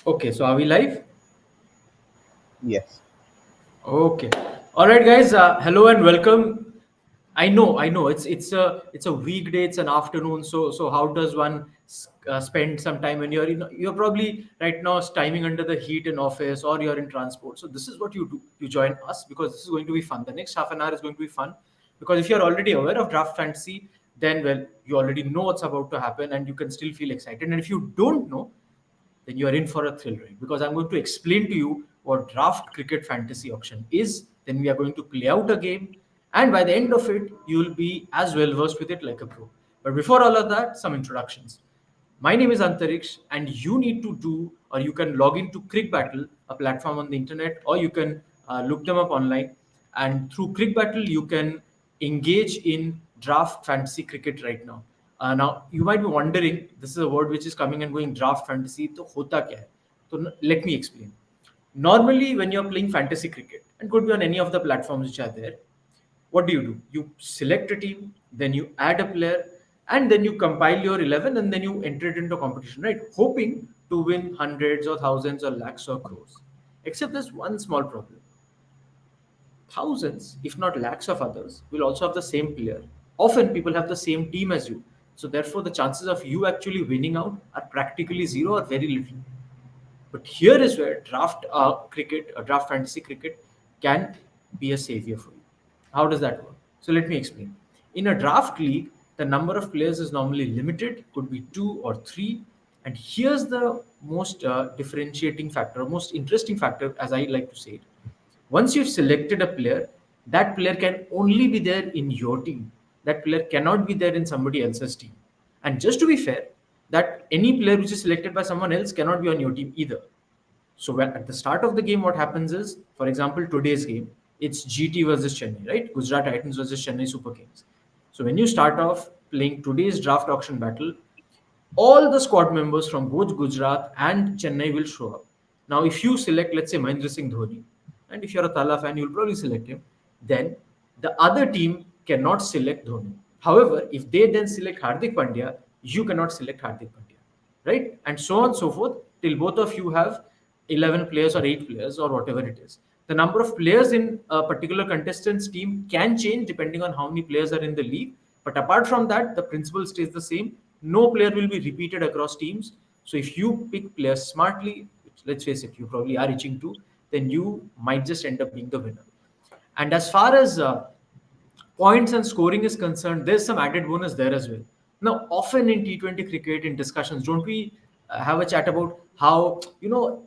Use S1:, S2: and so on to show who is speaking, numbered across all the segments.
S1: Okay, so are we live?
S2: Yes.
S1: Okay. All right, guys. Hello and welcome. I know. It's a weekday. It's an afternoon. So how does one spend some time when you're probably right now timing under the heat in office or you're in transport. So this is what you do. You join us because this is going to be fun. The next half an hour is going to be fun because if you're already aware of draft fantasy, then well you already know what's about to happen and you can still feel excited. And if you don't know, then you are in for a thrill ride because I'm going to explain to you what draft cricket fantasy auction is. Then we are going to play out a game, and by the end of it, you will be as well versed with it like a pro. But before all of that, some introductions. My name is Antariksh, and you need to do, or you can log into Cricbattle, a platform on the internet, or you can look them up online. And through Cricbattle, you can engage in draft fantasy cricket right now. Now, you might be wondering, this is a word which is coming and going draft fantasy, तो होता क्या है? So let me explain. Normally, when you're playing fantasy cricket, and could be on any of the platforms which are there, what do? You select a team, then you add a player, and then you compile your 11, and then you enter it into competition, right? Hoping to win hundreds or thousands or lakhs or crores. Except there's one small problem. Thousands, if not lakhs of others, will also have the same player. Often people have the same team as you. So therefore, the chances of you actually winning out are practically zero or very little. But here is where draft fantasy cricket, can be a savior for you. How does that work? So let me explain. In a draft league, the number of players is normally limited, could be two or three. And here's the most differentiating factor, most interesting factor, as I like to say it. Once you've selected a player, that player can only be there in your team. That player cannot be there in somebody else's team. And just to be fair, that any player which is selected by someone else cannot be on your team either. So at the start of the game, what happens is, for example, today's game, it's GT versus Chennai, right? Gujarat Titans versus Chennai Super Kings. So when you start off playing today's draft auction battle, all the squad members from both Gujarat and Chennai will show up. Now, if you select, let's say, Mahendra Singh Dhoni, and if you're a Tala fan, you'll probably select him, then the other team cannot select Dhoni. However, if they then select Hardik Pandya, you cannot select Hardik Pandya, right? And so on and so forth till both of you have 11 players or 8 players or whatever it is. The number of players in a particular contestant's team can change depending on how many players are in the league. But apart from that, the principle stays the same. No player will be repeated across teams. So if you pick players smartly, which let's face it, you probably are itching to, then you might just end up being the winner. And as far as points and scoring is concerned, there's some added bonus there as well. Now, often in T20 cricket, in discussions, don't we have a chat about how,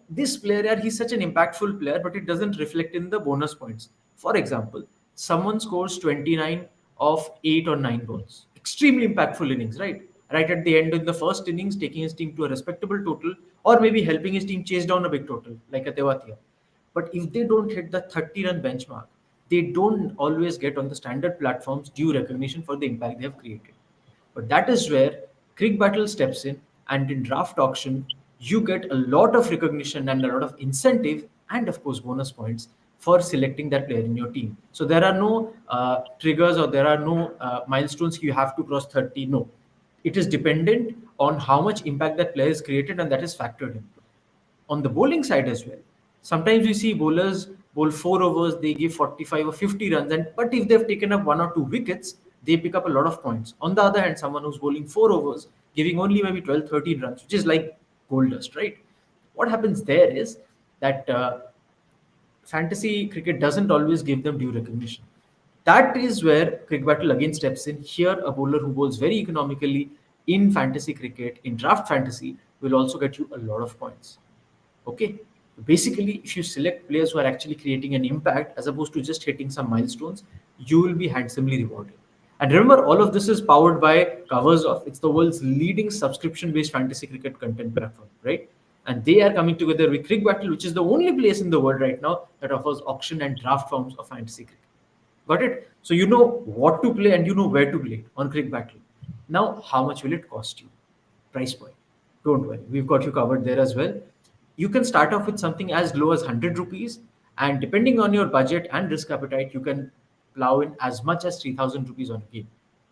S1: this player, yeah, he's such an impactful player, but it doesn't reflect in the bonus points. For example, someone scores 29 of 8 or 9 balls. Extremely impactful innings, right? Right at the end in the first innings, taking his team to a respectable total, or maybe helping his team chase down a big total, like a Tewatia. But if they don't hit the 30-run benchmark, they don't always get on the standard platforms due recognition for the impact they have created. But that is where Cricbattle steps in, and in draft auction, you get a lot of recognition and a lot of incentive, and of course, bonus points for selecting that player in your team. So there are no triggers or there are no milestones you have to cross 30. No, it is dependent on how much impact that player has created, and that is factored in. On the bowling side as well, sometimes we see bowlers bowl 4 overs, they give 45 or 50 runs, and but if they've taken up 1 or 2 wickets, they pick up a lot of points. On the other hand, someone who's bowling 4 overs, giving only maybe 12, 13 runs, which is like gold dust, right? What happens there is that fantasy cricket doesn't always give them due recognition. That is where Cricket Battle again steps in. Here, a bowler who bowls very economically in fantasy cricket, in draft fantasy, will also get you a lot of points. Okay. Basically, if you select players who are actually creating an impact as opposed to just hitting some milestones, you will be handsomely rewarded. And remember, all of this is powered by covers of it's the world's leading subscription-based fantasy cricket content platform, right? And they are coming together with Cricket Battle, which is the only place in the world right now that offers auction and draft forms of fantasy cricket. Got it? So you know what to play and you know where to play on Cricket Battle. Now, how much will it cost you? Price point. Don't worry, we've got you covered there as well. You can start off with something as low as 100 rupees, and depending on your budget and risk appetite, you can plow in as much as 3,000 rupees on a game.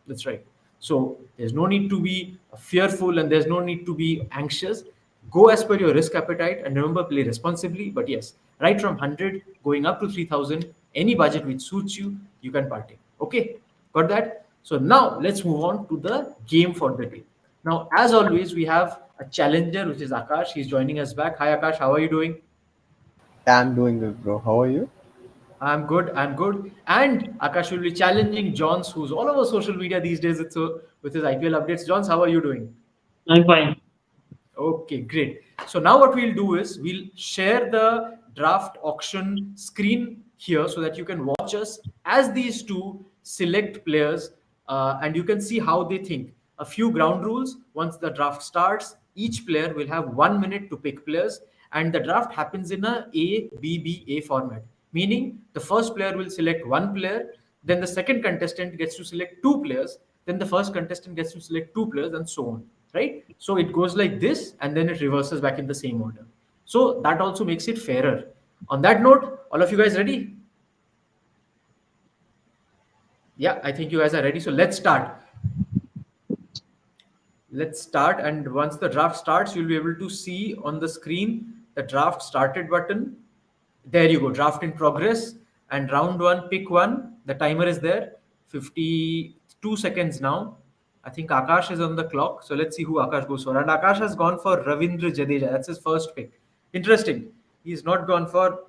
S1: That's right. So there's no need to be fearful and there's no need to be anxious. Go as per your risk appetite and remember, play responsibly. But yes, right from 100 going up to 3000, any budget which suits you, you can partake. Okay, got that? So now let's move on to the game for the day. Now, as always, we have a challenger, which is Akash. He's joining us back. Hi, Akash. How are you doing?
S2: I'm doing good, bro. How are you?
S1: I'm good. I'm good. And Akash will be challenging Johns, who's all over social media these days with his IPL updates. Johns, how are you doing?
S3: I'm fine.
S1: Okay, great. So now what we'll do is we'll share the draft auction screen here so that you can watch us as these two select players and you can see how they think. A few ground rules. Once the draft starts, each player will have 1 minute to pick players, and the draft happens in a format. Meaning the first player will select one player, then the second contestant gets to select two players, then the first contestant gets to select two players, and so on, right? So it goes like this, and then it reverses back in the same order. So that also makes it fairer. On that note, all of you guys ready? Yeah, I think you guys are ready. So let's start. Let's start. And once the draft starts, you'll be able to see on the screen the draft started button. There you go, draft in progress. And round one, pick one. The timer is there. 52 seconds now. I think Akash is on the clock. So let's see who Akash goes for. And Akash has gone for Ravindra Jadeja. That's his first pick. Interesting. He's not gone for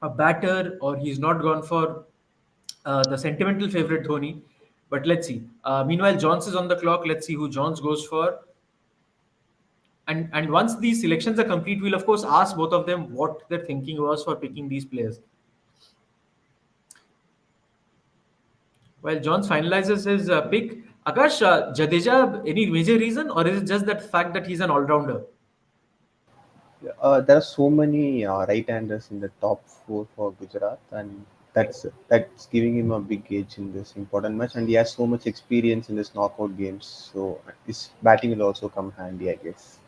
S1: a batter, or he's not gone for the sentimental favorite Dhoni. But let's see. Meanwhile, Johns is on the clock. Let's see who Johns goes for. And once these selections are complete, we'll of course ask both of them what their thinking was for picking these players. While Johns finalizes his pick, Akash, Jadeja, any major reason, or is it just that fact that he's an all-rounder?
S2: There are so many right-handers in the top four for Gujarat, and that's giving him a big edge in this important match. And he has so much experience in this knockout games, so his batting will also come handy, I guess.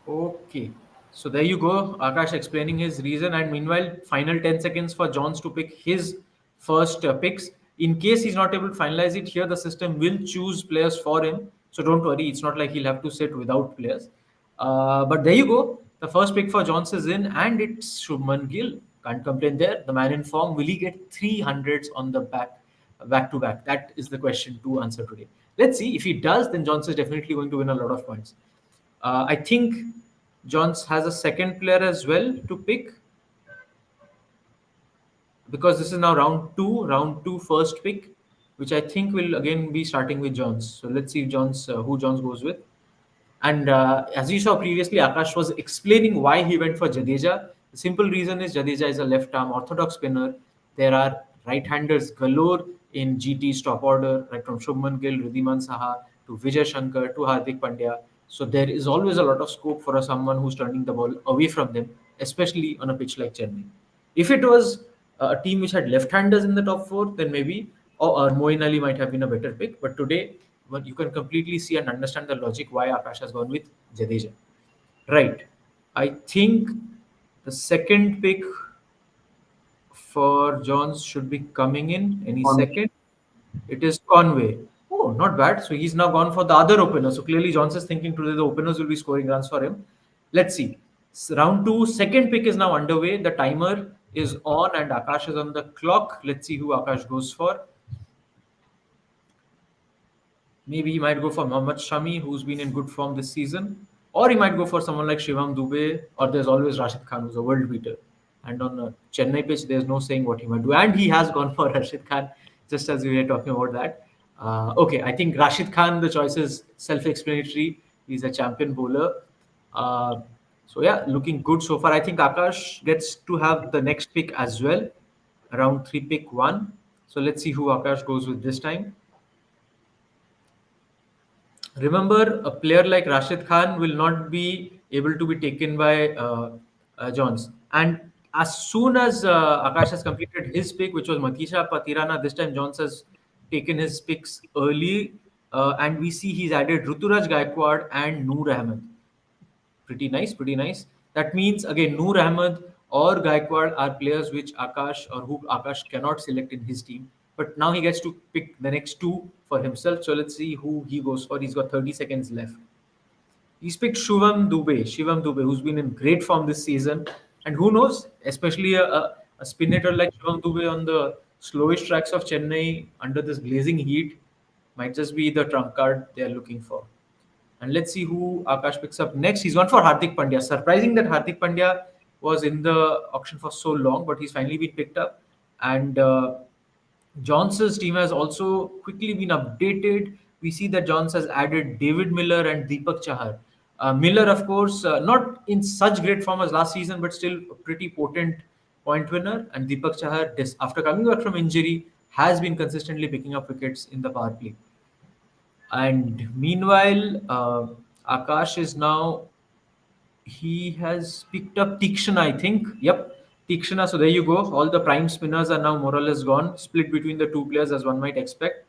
S1: Okay. So there you go. Akash explaining his reason. And meanwhile, final 10 seconds for Johns to pick his first picks. In case he's not able to finalize it, here the system will choose players for him. So don't worry. It's not like he'll have to sit without players. But there you go. The first pick for Johns is in, and it's Shubman Gill. Can't complain there. The man in form. Will he get 300s on the back to back? That is the question to answer today. Let's see. If he does, then Johns is definitely going to win a lot of points. I think Johns has a second player as well to pick, because this is now round two first pick, which I think will again be starting with Johns. So let's see who Johns goes with. And as you saw previously, Akash was explaining why he went for Jadeja. The simple reason is Jadeja is a left arm orthodox spinner. There are right-handers galore in GT's top order, right from Shubman Gill, Ridhiman Saha to Vijay Shankar to Hardik Pandya. So there is always a lot of scope for someone who's turning the ball away from them, especially on a pitch like Chennai. If it was a team which had left-handers in the top four, then maybe or Moeen Ali might have been a better pick. But today, well, you can completely see and understand the logic why Akash has gone with Jadeja. Right. I think the second pick for Johns should be coming in any second. It is Conway. Oh, not bad. So he's now gone for the other opener. So clearly, Johns is thinking today the openers will be scoring runs for him. Let's see. Round two, second pick is now underway. The timer is on and Akash is on the clock. Let's see who Akash goes for. Maybe he might go for Mohammad Shami, who's been in good form this season. Or he might go for someone like Shivam Dubey, or there's always Rashid Khan, who's a world beater. And on a Chennai pitch, there's no saying what he might do. And he has gone for Rashid Khan, just as we were talking about that. Okay, I think Rashid Khan, the choice is self explanatory. He's a champion bowler. Uh, so, yeah, looking good so far. I think Akash gets to have the next pick as well. Round three, pick one. So, let's see who Akash goes with this time. Remember, a player like Rashid Khan will not be able to be taken by Johns. And as soon as Akash has completed his pick, which was Matisha Patirana, this time Johns has taken his picks early. And we see he's added Ruturaj Gaikwad and Noor Ahmed. Pretty nice, pretty nice. That means again Noor Ahmed or Gaikwad are players which Akash or who Akash cannot select in his team. But now he gets to pick the next two for himself. So let's see who he goes for. He's got 30 seconds left. He's picked Shivam Dubey, who's been in great form this season. And who knows, especially a spin hitter like Shivam Dubey on the slowest tracks of Chennai under this blazing heat might just be the trump card they are looking for. And let's see who Akash picks up next. He's gone for Hardik Pandya. Surprising that Hardik Pandya was in the auction for so long, but he's finally been picked up. And Johnson's team has also quickly been updated. We see that Johns has added David Miller and Deepak Chahar. Miller, of course, not in such great form as last season, but still a pretty potent point winner. And Deepak Chahar, after coming back from injury, has been consistently picking up wickets in the power play. And meanwhile, Akash is now he has picked up Tikshana, I think. Yep, Tikshana. So there you go. All the prime spinners are now more or less gone, split between the two players as one might expect.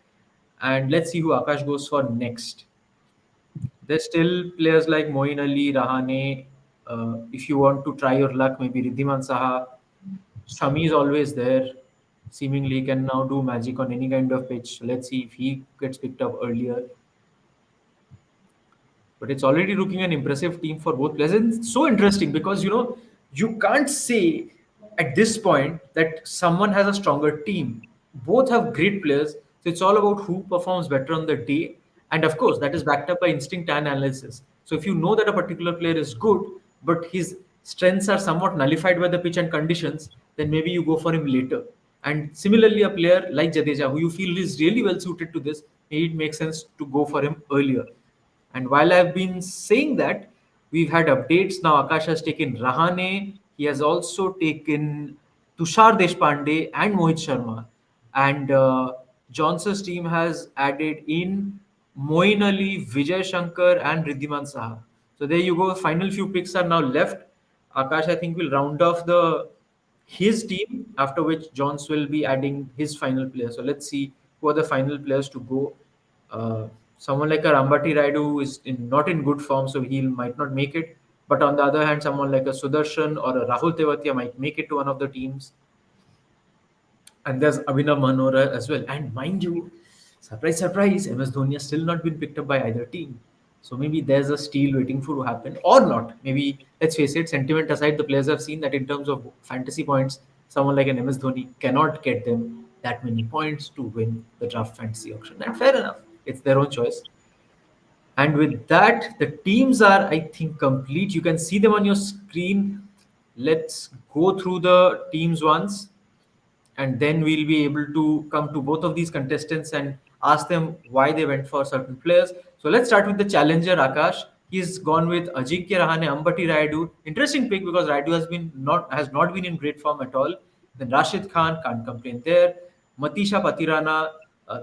S1: And let's see who Akash goes for next. There's still players like Moin Ali, Rahane. If you want to try your luck, maybe Riddhiman Saha. Shami is always there. Seemingly can now do magic on any kind of pitch. Let's see if he gets picked up earlier. But it's already looking an impressive team for both players. And it's so interesting because you can't say at this point that someone has a stronger team. Both have great players, so it's all about who performs better on the day. And of course, that is backed up by instinct and analysis. So if you know that a particular player is good, but his strengths are somewhat nullified by the pitch and conditions, then maybe you go for him later. And similarly, a player like Jadeja, who you feel is really well suited to this, maybe it makes sense to go for him earlier. And while I've been saying that, we've had updates. Now Akash has taken Rahane. He has also taken Tushar Deshpande and Mohit Sharma. And Johnson's team has added in Moin Ali, Vijay Shankar, and Riddhiman Saha. So there you go. Final few picks are now left. Akash, I think, will round off the his team, after which Johns will be adding his final player. So let's see who are the final players to go. Someone like a Rambati Raidu is not in good form, so he might not make it. But on the other hand, someone like a Sudarshan or a Rahul Tewatia might make it to one of the teams. And there's Abhinav Manora as well. And mind you, surprise, surprise, MS Dhoni has still not been picked up by either team. So maybe there's a steal waiting for to happen or not. Maybe, let's face it, sentiment aside, the players have seen that in terms of fantasy points, someone like an MS Dhoni cannot get them that many points to win the draft fantasy auction. And fair enough. It's their own choice. And with that, the teams are, I think, complete. You can see them on your screen. Let's go through the teams once, and then we'll be able to come to both of these contestants and ask them why they went for certain players. So let's start with the challenger, Akash. He's gone with Ajinkya Rahane, Ambati Rayudu. Interesting pick because Rayudu has not been in great form at all. Then Rashid Khan, can't complain there. Matisha Patirana,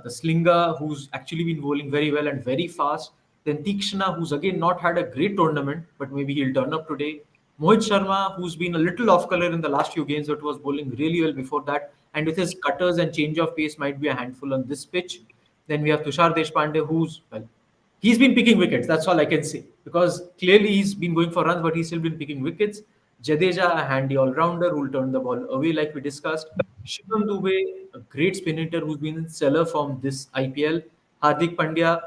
S1: the slinger, who's actually been bowling very well and very fast. Then Tikshana, who's again not had a great tournament, but maybe he'll turn up today. Mohit Sharma, who's been a little off color in the last few games, but was bowling really well before that. And with his cutters and change of pace, might be a handful on this pitch. Then we have Tushar Deshpande, who's, well, he's been picking wickets. That's all I can say. Because clearly he's been going for runs, but he's still been picking wickets. Jadeja, a handy all-rounder who'll turn the ball away like we discussed. Shivam Dubey, a great spin hitter who's been in stellar form this IPL. Hardik Pandya,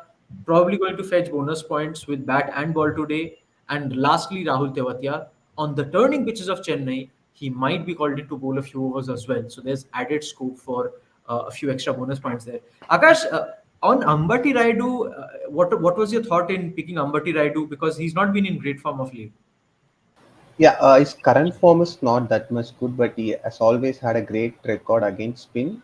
S1: probably going to fetch bonus points with bat and ball today. And lastly, Rahul Tewatia. On the turning pitches of Chennai, he might be called in to bowl a few overs as well. So there's added scope for a few extra bonus points there. Akash, on Ambati Raidu, what was your thought in picking Ambati Raidu? Because he's not been in great form of late.
S2: Yeah, his current form is not that much good, but he has always had a great record against spin,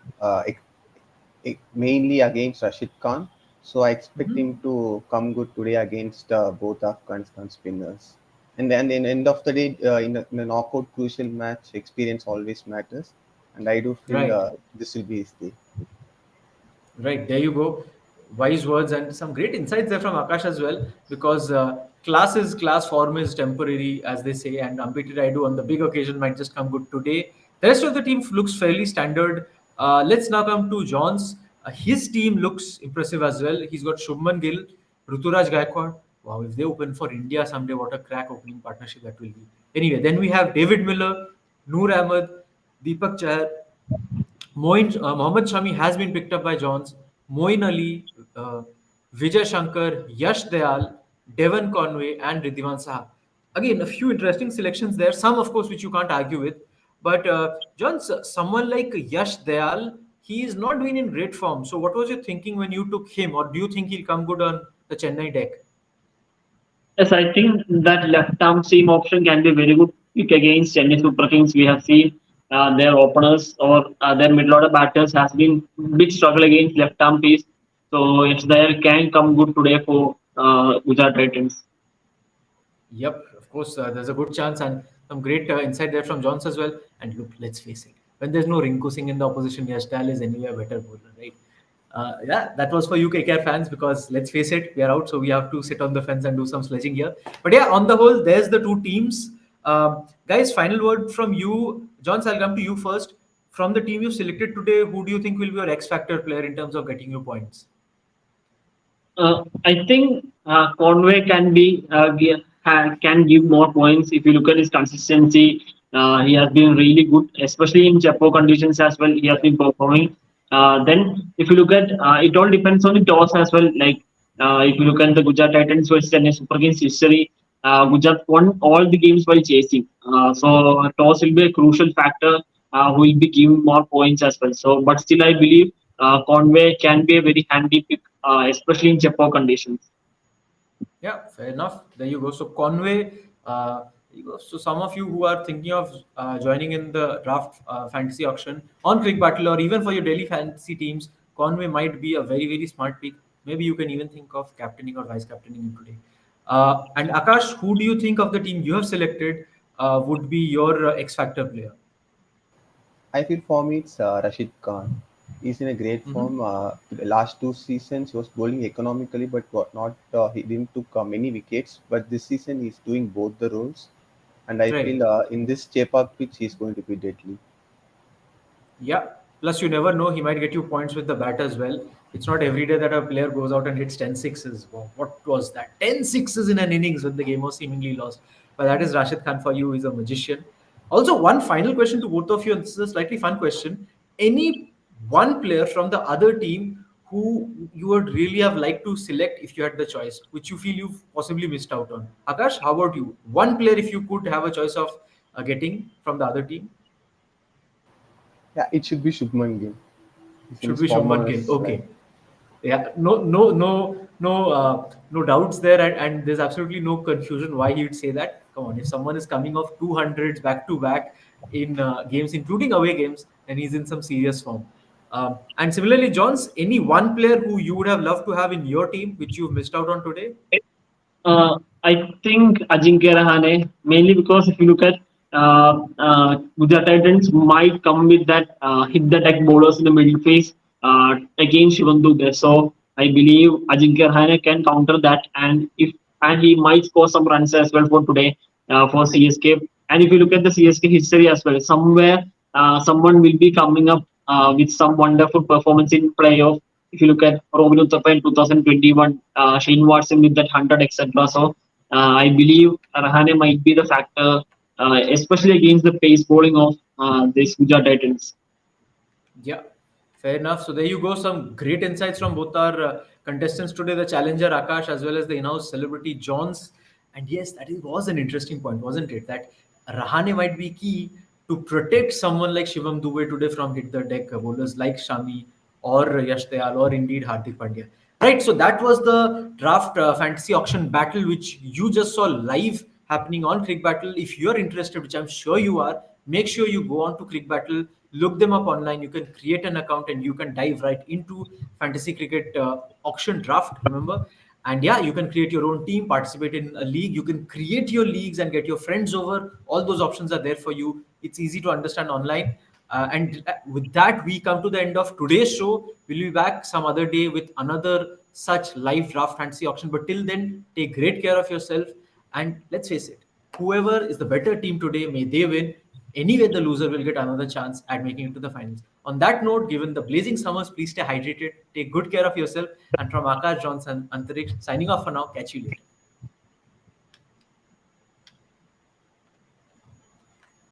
S2: mainly against Rashid Khan. So I expect
S1: Mhm.
S2: him to come good today against both Afghanistan spinners. And then, in end of the day, in a knockout crucial match, experience always matters. And I do feel
S1: Right.
S2: this will be his day.
S1: Right, there you go. Wise words and some great insights there from Akash as well, because class form is temporary, as they say, and Ambiti Raidu on the big occasion might just come good today. The rest of the team looks fairly standard. Let's now come to John's. His team looks impressive as well. He's got Shubman Gill, Ruturaj Gaikwad. Wow, if they open for India someday, what a crack opening partnership that will be. Anyway, then we have David Miller, Noor Ahmed, Deepak Chahar, Mohammad Shami has been picked up by Johns. Moin Ali, Vijay Shankar, Yash Dayal, Devon Conway, and Ridhiman Saha. Again, a few interesting selections there. Some, of course, which you can't argue with. But John, someone like Yash Dayal, he is not doing in great form. So, what was your thinking when you took him, or do you think he'll come good on the Chennai deck?
S3: Yes, I think that left arm seam option can be very good pick against Chennai Super Kings. We have seen their openers or their middle order batters has been big struggle against left arm piece. So it's there can come good today for Gujarat Titans.
S1: Yep, of course, there's a good chance and some great insight there from Johns as well. And look, let's face it, when there's no Rinku Singh in the opposition, Yashtal is anyway a better bowler, right? Yeah, that was for you KKR fans because let's face it, we are out, so we have to sit on the fence and do some sledging here. But yeah, on the whole, there's the two teams. Guys, final word from you. Johns, I'll come to you first. From the team you've selected today, who do you think will be your X Factor player in terms of getting you points?
S3: I think Conway can give more points if you look at his consistency. He has been really good, especially in Chapo conditions as well. He has
S1: Yeah.
S3: been performing. Then, if you look at it, all depends on the toss as well. Like if you look at the Gujarat Titans versus Chennai Super Kings history, Gujarat won all the games while chasing. So toss will be a crucial factor. Who will be giving more points as well. So, but still, I believe Conway can be a very handy pick, especially in Chapo conditions.
S1: Yeah, fair enough. There you go. So Conway, there you go. So some of you who are thinking of joining in the draft fantasy auction on Cricbattle or even for your daily fantasy teams, Conway might be a very very smart pick. Maybe you can even think of captaining or vice captaining him today. And Akash, who do you think of the team you have selected would be your X Factor player?
S2: I feel for me it's Rashid Khan. He's in a great
S1: Hmm.
S2: form. The last two seasons he was bowling economically, but not he didn't took many wickets. But this season he's doing both the roles, and I
S1: Right.
S2: feel in this Chepak pitch he's going to be deadly.
S1: Yeah. Plus, you never know, he might get you points with the bat as well. It's not every day that a player goes out and hits 10 sixes. Wow, what was that? 10 sixes in an innings when the game was seemingly lost. But that is Rashid Khan for you. He's a magician. Also, one final question to both of you, and this is a slightly fun question. Any one player from the other team who you would really have liked to select if you had the choice, which you feel you've possibly missed out on? Akash, how about you? One player if you could have a choice of getting from the other team?
S2: Yeah, it should be Shubman Gill. He's in
S1: Should
S2: his
S1: be Shubman Gill.
S2: formers like
S1: Okay. Yeah, no doubts there, and there's absolutely no confusion why he would say that. Come on, if someone is coming off 200s back to back in games, including away games, then he's in some serious form. And similarly, Johns, any one player who you would have loved to have in your team, which you've missed out on today?
S3: I think Ajinkya Rahane, mainly because if you look at Gujarat Titans might come with that hit the deck bowlers in the middle phase against Shivam Dubey. So I believe Ajinkya Rahane can counter that, and he might score some runs as well for today for CSK. And if you look at the CSK history as well, somewhere someone will be coming up with some wonderful performance in playoff. If you look at Robin Uthappa in 2021, Shane Watson with that 100, etc. So I believe Rahane might be the factor, especially against the pace bowling of this Gujarat Titans.
S1: Yeah, fair enough. So there you go. Some great insights from both our contestants today, the challenger Akash as well as the in-house celebrity Johns. And yes, was an interesting point, wasn't it? That Rahane might be key to protect someone like Shivam Dubey today from hit the deck bowlers like Shami or Yash Dayal or indeed Hardik Pandya. Right, so that was the draft fantasy auction battle which you just saw live happening on Crick Battle. If you're interested, which I'm sure you are, make sure you go on to Crick Battle, look them up online. You can create an account and you can dive right into fantasy cricket auction draft. Remember, and yeah, you can create your own team, participate in a league. You can create your leagues and get your friends over. All those options are there for you. It's easy to understand online. And with that, we come to the end of today's show. We'll be back some other day with another such live draft fantasy auction. But till then, take great care of yourself. And let's face it, whoever is the better team today, may they win. Anyway, the loser will get another chance at making it to the finals. On that note, given the blazing summers, please stay hydrated, take good care of yourself. And from Akash Johnson, Antariksh, signing off for now. Catch you later.